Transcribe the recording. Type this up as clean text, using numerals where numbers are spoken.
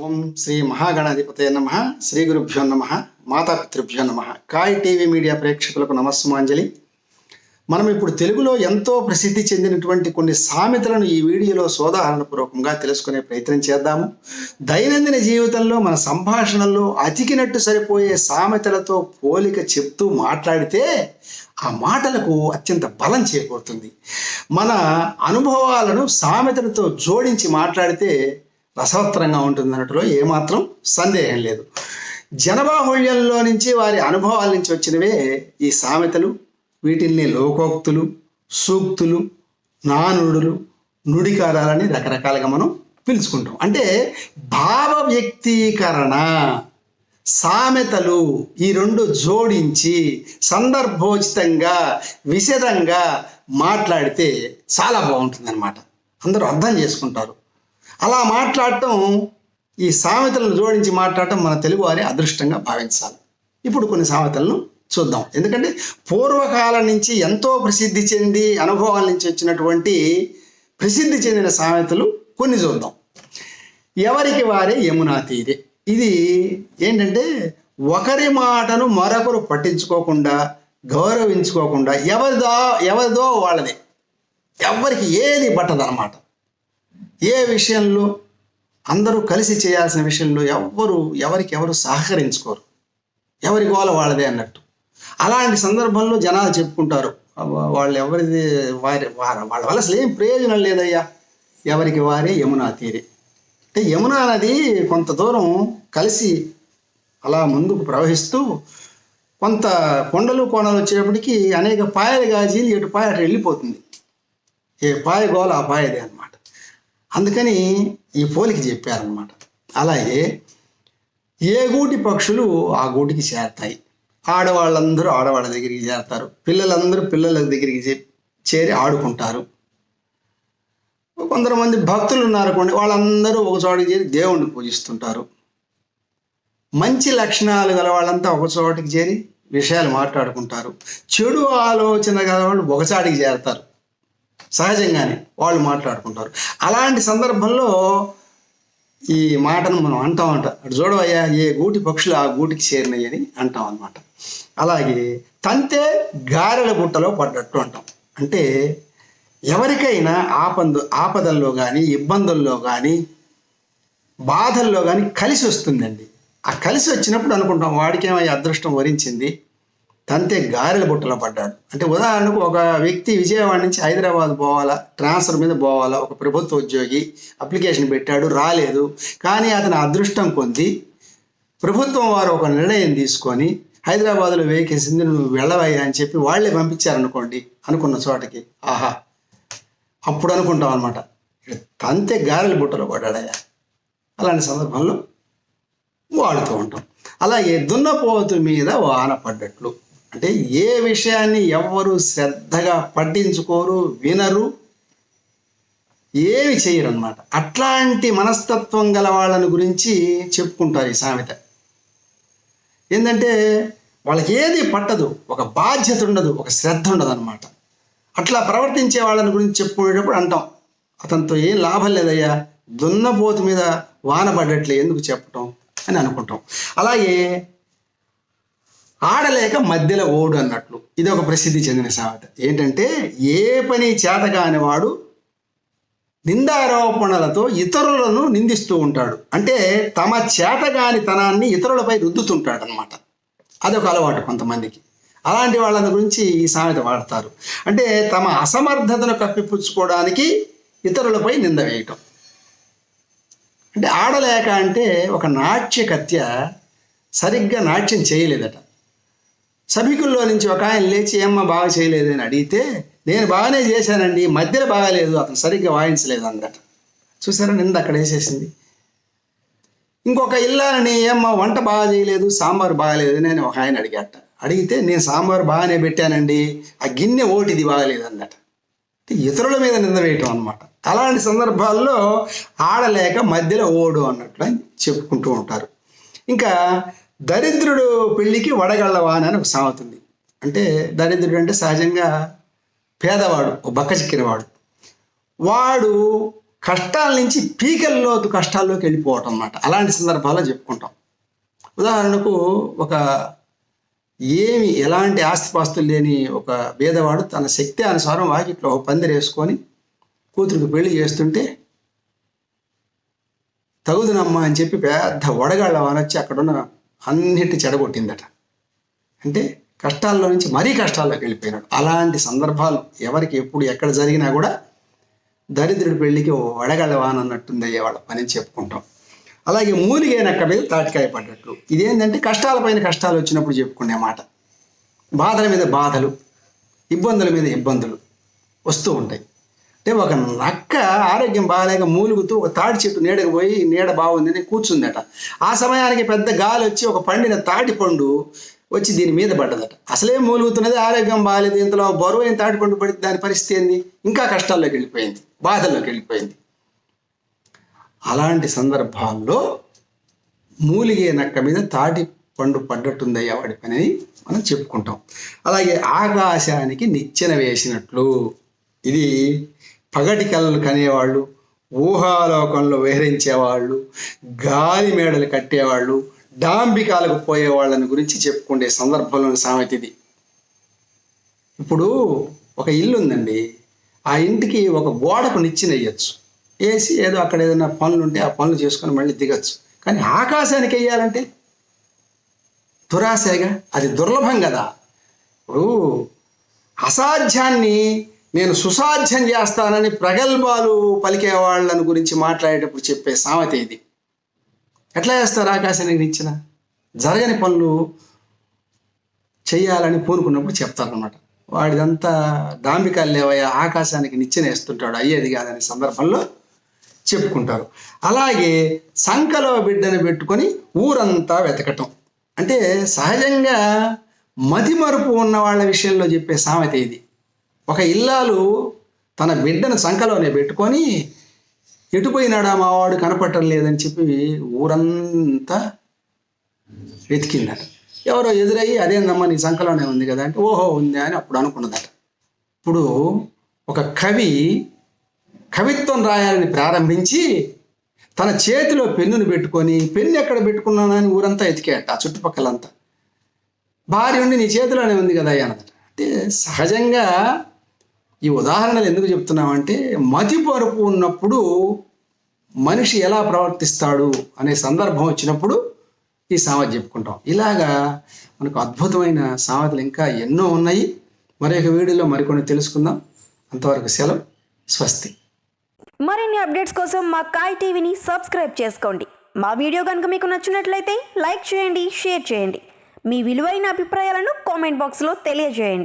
ఓం శ్రీ మహాగణాధిపతయ నమ. శ్రీ గురుభ్యో నమ. మాతాపితృభ్యో నమ. కాయ్ టీవీ మీడియా ప్రేక్షకులకు నమస్సుమాంజలి. మనం ఇప్పుడు తెలుగులో ఎంతో ప్రసిద్ధి చెందినటువంటి కొన్ని సామెతలను ఈ వీడియోలో సోదాహరణపూర్వకంగా తెలుసుకునే ప్రయత్నం చేద్దాము. దైనందిన జీవితంలో మన సంభాషణల్లో అతికినట్టు సరిపోయే సామెతలతో పోలిక చెప్తూ మాట్లాడితే ఆ మాటలకు అత్యంత బలం చేకూరుతుంది. మన అనుభవాలను సామెతలతో జోడించి మాట్లాడితే రసవత్తరంగా ఉంటుంది అన్నట్టులో ఏమాత్రం సందేహం లేదు. జనబాహుళ్యంలో నుంచి వారి అనుభవాల నుంచి వచ్చినవే ఈ సామెతలు. వీటిల్ని లోకోక్తులు, సూక్తులు, నానుడులు, నుడికారాలని రకరకాలుగా మనం పిలుచుకుంటాం. అంటే భావ వ్యక్తీకరణ, సామెతలు ఈ రెండు జోడించి సందర్భోచితంగా విశదంగా మాట్లాడితే చాలా బాగుంటుంది అన్నమాట. అందరూ అర్థం చేసుకుంటారు. అలా మాట్లాడటం, ఈ సామెతలను జోడించి మాట్లాడటం మన తెలుగు వారి అదృష్టంగా భావించాలి. ఇప్పుడు కొన్ని సామెతలను చూద్దాం. ఎందుకంటే పూర్వకాలం నుంచి ఎంతో ప్రసిద్ధి చెంది అనుభవాల నుంచి వచ్చినటువంటి ప్రసిద్ధి చెందిన సామెతలు కొన్ని చూద్దాం. ఎవరికి వారే యమునా తీరే. ఇది ఏంటంటే ఒకరి మాటను మరొకరు పట్టించుకోకుండా, గౌరవించుకోకుండా ఎవరిదో వాళ్ళదే, ఎవరికి ఏది పట్టదన్నమాట. ఏ విషయంలో అందరూ కలిసి చేయాల్సిన విషయంలో ఎవరెవరు సహకరించుకోరు, ఎవరి గోల వాళ్ళదే అన్నట్టు. అలాంటి సందర్భంలో జనాలు చెప్పుకుంటారు, వాళ్ళు ఎవరిది వాళ్ళ వల్ల అసలు ఏం ప్రయోజనం లేదయ్యా, ఎవరికి వారే యమునా తీరే. అంటే యమునా నది కొంత దూరం కలిసి అలా ముందుకు ప్రవహిస్తూ కొంత కొండలు కోణాలు వచ్చేటప్పటికి అనేక పాయలు గాజీలు ఎటు పాయ అటు వెళ్ళిపోతుంది. ఏ పాయ గోల ఆ పాయదే అన్నమాట. అందుకని ఈ పోలిక చెప్పారనమాట. అలాగే ఏ గూటి పక్షులు ఆ గూటికి చేరతాయి. ఆడవాళ్ళందరూ ఆడవాళ్ళ దగ్గరికి చేరతారు, పిల్లలందరూ పిల్లల దగ్గరికి చేరి ఆడుకుంటారు. కొందరు భక్తులు ఉన్నారనుకోండి, వాళ్ళందరూ ఒక చోటికి చేరి దేవుణ్ణి పూజిస్తుంటారు. మంచి లక్షణాలు గల వాళ్ళంతా ఒక చోటికి చేరి విషయాలు మాట్లాడుకుంటారు. చెడు ఆలోచన గల వాళ్ళు ఒకచాటికి చేరతారు, సహజంగానే వాళ్ళు మాట్లాడుకుంటారు. అలాంటి సందర్భంలో ఈ మాటను మనం అంటాం అటు చూడవయ్యా, ఏ గూటి పక్షులు ఆ గూటికి చేరినాయి అని అంటాం అన్నమాట. అలాగే తంతే గారెల గుట్టలో పడ్డట్టు అంటాం. అంటే ఎవరికైనా ఆపదల్లో కానీ, ఇబ్బందుల్లో కానీ, బాధల్లో కానీ కలిసి వస్తుందండి. ఆ కలిసి వచ్చినప్పుడు అనుకుంటాం వాడికేమయ్యా అదృష్టం వరించింది, తంతే గారెల బుట్టలో పడ్డాడు. అంటే ఉదాహరణకు ఒక వ్యక్తి విజయవాడ నుంచి హైదరాబాద్ పోవాలా, ట్రాన్స్ఫర్ మీద పోవాలా, ఒక ప్రభుత్వ ఉద్యోగి అప్లికేషన్ పెట్టాడు, రాలేదు. కానీ అతని అదృష్టం పొంది ప్రభుత్వం వారు ఒక నిర్ణయం తీసుకొని హైదరాబాద్లో వేకేసింది, నువ్వు వెళ్ళవయ్యా అని చెప్పి వాళ్ళే పంపించారనుకోండి అనుకున్న చోటకి. ఆహా, అప్పుడు అనుకుంటాం అనమాట, తంతే గారెల బుట్టలో పడ్డాడయ్యా. అలాంటి సందర్భంలో వాడుతూ ఉంటాం. అలాగే దున్నపోతు మీద వాన పడ్డట్లు. అంటే ఏ విషయాన్ని ఎవ్వరూ శ్రద్ధగా పట్టించుకోరు, వినరు, ఏమి చేయరు అన్నమాట. అట్లాంటి మనస్తత్వం గల వాళ్ళని గురించి చెప్పుకుంటారు ఈ సామెత. ఏంటంటే వాళ్ళకి ఏది పట్టదు, ఒక బాధ్యత ఉండదు, ఒక శ్రద్ధ ఉండదు అనమాట. అట్లా ప్రవర్తించే వాళ్ళని గురించి చెప్పుకునేటప్పుడు అంటాం, అతనితో ఏం లాభం లేదయ్యా, దున్నపోతు మీద వాన పడ్డట్లే ఎందుకు చెప్పటం అని అనుకుంటాం. అలాగే ఆడలేక మధ్యలో ఓడు అన్నట్లు, ఇది ఒక ప్రసిద్ధి చెందిన సామెత. ఏంటంటే ఏ పని చేతగాని వాడు నిందారోపణలతో ఇతరులను నిందిస్తూ ఉంటాడు. అంటే తమ చేతగానితనాన్ని ఇతరులపై రుద్దుతుంటాడు అనమాట. అదొక అలవాటు కొంతమందికి. అలాంటి వాళ్ళని గురించి ఈ సామెత వాడతారు. అంటే తమ అసమర్థతను కప్పిపుచ్చుకోవడానికి ఇతరులపై నింద వేయటం. అంటే ఆడలేక అంటే ఒక నాట్యకత్య సరిగ్గా నాట్యం చేయలేదట. సభికుల్లో నుంచి ఒక ఆయన లేచి ఏమ్మా బాగా చేయలేదని అడిగితే, నేను బాగానే చేశానండి, మధ్యలో బాగాలేదు, అతను సరిగ్గా వాయించలేదు అందట. చూసారా, నింద అక్కడ వేసేసింది. ఇంకొక ఇల్లాలని ఏమ్మా వంట బాగా చేయలేదు, సాంబారు బాగాలేదు అని ఒక ఆయన అడిగితే, నేను సాంబారు బాగానే పెట్టానండి, ఆ గిన్నె ఓటిది బాగలేదు అందట. ఇతరుల మీద నింద వేయటం అన్నమాట. అలాంటి సందర్భాల్లో ఆడలేక మధ్యలో ఓడు అన్నట్లు చెప్పుకుంటూ ఉంటారు. ఇంకా దరిద్రుడు పెళ్ళికి వడగళ్ళవాన అని ఒక సామెత ఉంది. అంటే దరిద్రుడు అంటే సహజంగా పేదవాడు, ఒక బక్క చిక్కినవాడు. వాడు కష్టాల నుంచి పీకల్లోతు కష్టాల్లోకి వెళ్ళిపోవటం అన్నమాట. అలాంటి సందర్భాల్లో చెప్పుకుంటాం. ఉదాహరణకు ఒక ఎలాంటి ఆస్తిపాస్తులు లేని ఒక పేదవాడు తన శక్తి అనుసారం వాకిట్లో ఒక పందిరి వేసుకొని కూతురికి పెళ్లి చేస్తుంటే తగుదునమ్మా అని చెప్పి పెద్ద వడగాళ్ళ వానొచ్చి అక్కడున్న అన్నిటి చెడగొట్టిందట. అంటే కష్టాల్లో నుంచి మరీ కష్టాల్లోకి వెళ్ళిపోయినాడు. అలాంటి సందర్భాలు ఎవరికి ఎప్పుడు ఎక్కడ జరిగినా కూడా దరిద్రుడి పెళ్లికి వడగళ్ళ వాన అన్నట్టుంది అయ్యేవాళ్ళ పని చెప్పుకుంటాం. అలాగే మూలిగే నక్క మీద తాటికాయ పడ్డట్లు, ఇదేంటంటే కష్టాల పైన కష్టాలు వచ్చినప్పుడు చెప్పుకునే మాట. బాధల మీద బాధలు, ఇబ్బందుల మీద ఇబ్బందులు వస్తూ ఉంటాయి. అంటే ఒక నక్క ఆరోగ్యం బాగాలేక మూలుగుతూ ఒక తాటి చెట్టు నీడకు పోయి నీడ బాగుందని కూర్చుందట. ఆ సమయానికి పెద్ద గాలి వచ్చి ఒక పండిన తాటి పండు వచ్చి దీని మీద పడ్డదట. అసలే మూలుగుతున్నది, ఆరోగ్యం బాగాలేదు, ఇంతలో బరువు అయిన తాటి పండు పడి దాని పరిస్థితి ఏంది, ఇంకా కష్టాల్లోకి వెళ్ళిపోయింది, బాధల్లోకి వెళ్ళిపోయింది. అలాంటి సందర్భాల్లో మూలిగే నక్క మీద తాటి పండు పడ్డట్టుందయ్యా వాడి పని అని మనం చెప్పుకుంటాం. అలాగే ఆకాశానికి నిచ్చెన వేసినట్లు, ఇది పగటి కళలు కనేవాళ్ళు, ఊహాలోకంలో విహరించేవాళ్ళు, గాలి మేడలు కట్టేవాళ్ళు, డాంబికాలకు పోయేవాళ్ళని గురించి చెప్పుకునే సందర్భంలోని సామెత ఇది. ఇప్పుడు ఒక ఇల్లు ఉందండి, ఆ ఇంటికి ఒక గోడకు నిచ్చెన వేయచ్చు, వేసి ఏదో అక్కడ ఏదైనా పనులు ఉంటే ఆ పనులు చేసుకొని మళ్ళీ దిగచ్చు. కానీ ఆకాశానికి వేయాలంటే దురాశగా, అది దుర్లభం కదా. ఇప్పుడు అసాధ్యాన్ని నేను సుసాధ్యం చేస్తానని ప్రగల్భాలు పలికే వాళ్ళని గురించి మాట్లాడేటప్పుడు చెప్పే సామెత ఇది. ఎట్లా చేస్తారు ఆకాశానికి నిచ్చెన? జరగని పనులు చెయ్యాలని పూనుకున్నప్పుడు చెప్తారనమాట. వాడిదంతా డాంబికాలు లేవయ్యా, ఆకాశానికి నిచ్చెన వేస్తుంటాడు, అయ్యేది కాదనే సందర్భంలో చెప్పుకుంటారు. అలాగే సంకలో బిడ్డను పెట్టుకొని ఊరంతా వెతకటం, అంటే సహజంగా మతిమరుపు ఉన్న వాళ్ళ విషయంలో చెప్పే సామెత ఇది. ఒక ఇల్లాలు తన బిడ్డను సంకలోనే పెట్టుకొని ఎటుపోయినాడా మావాడు కనపడటం లేదని చెప్పి ఊరంతా వెతికిందట. ఎవరో ఎదురయ్యి అదేందమ్మా నీ సంకలోనే ఉంది కదా అంటే ఓహో ఉంది అని అప్పుడు అనుకున్నదట. ఇప్పుడు ఒక కవి కవిత్వం రాయాలని ప్రారంభించి తన చేతిలో పెన్నును పెట్టుకొని పెన్ను ఎక్కడ పెట్టుకున్నానని ఊరంతా ఎతికేట, ఆ చుట్టుపక్కలంతా. భార్య ఉండి నీ చేతిలోనే ఉంది కదా అన్నదట. అంటే సహజంగా ఈ ఉదాహరణలు ఎందుకు చెప్తున్నామంటే మతిపరుపు ఉన్నప్పుడు మనిషి ఎలా ప్రవర్తిస్తాడు అనే సందర్భం వచ్చినప్పుడు ఈ సామెత చెప్పుకుంటాం. ఇలాగా మనకు అద్భుతమైన సామెతలు ఇంకా ఎన్నో ఉన్నాయి. మరొక వీడియోలో మరికొన్ని తెలుసుకుందాం. అంతవరకు సెలవు, స్వస్తి. మరిన్ని అప్డేట్స్ కోసం మా కాయ్ టీవీని సబ్స్క్రైబ్ చేసుకోండి. మా వీడియో కనుక మీకు నచ్చినట్లయితే లైక్ చేయండి, షేర్ చేయండి. మీ విలువైన అభిప్రాయాలను కామెంట్ బాక్స్లో తెలియజేయండి.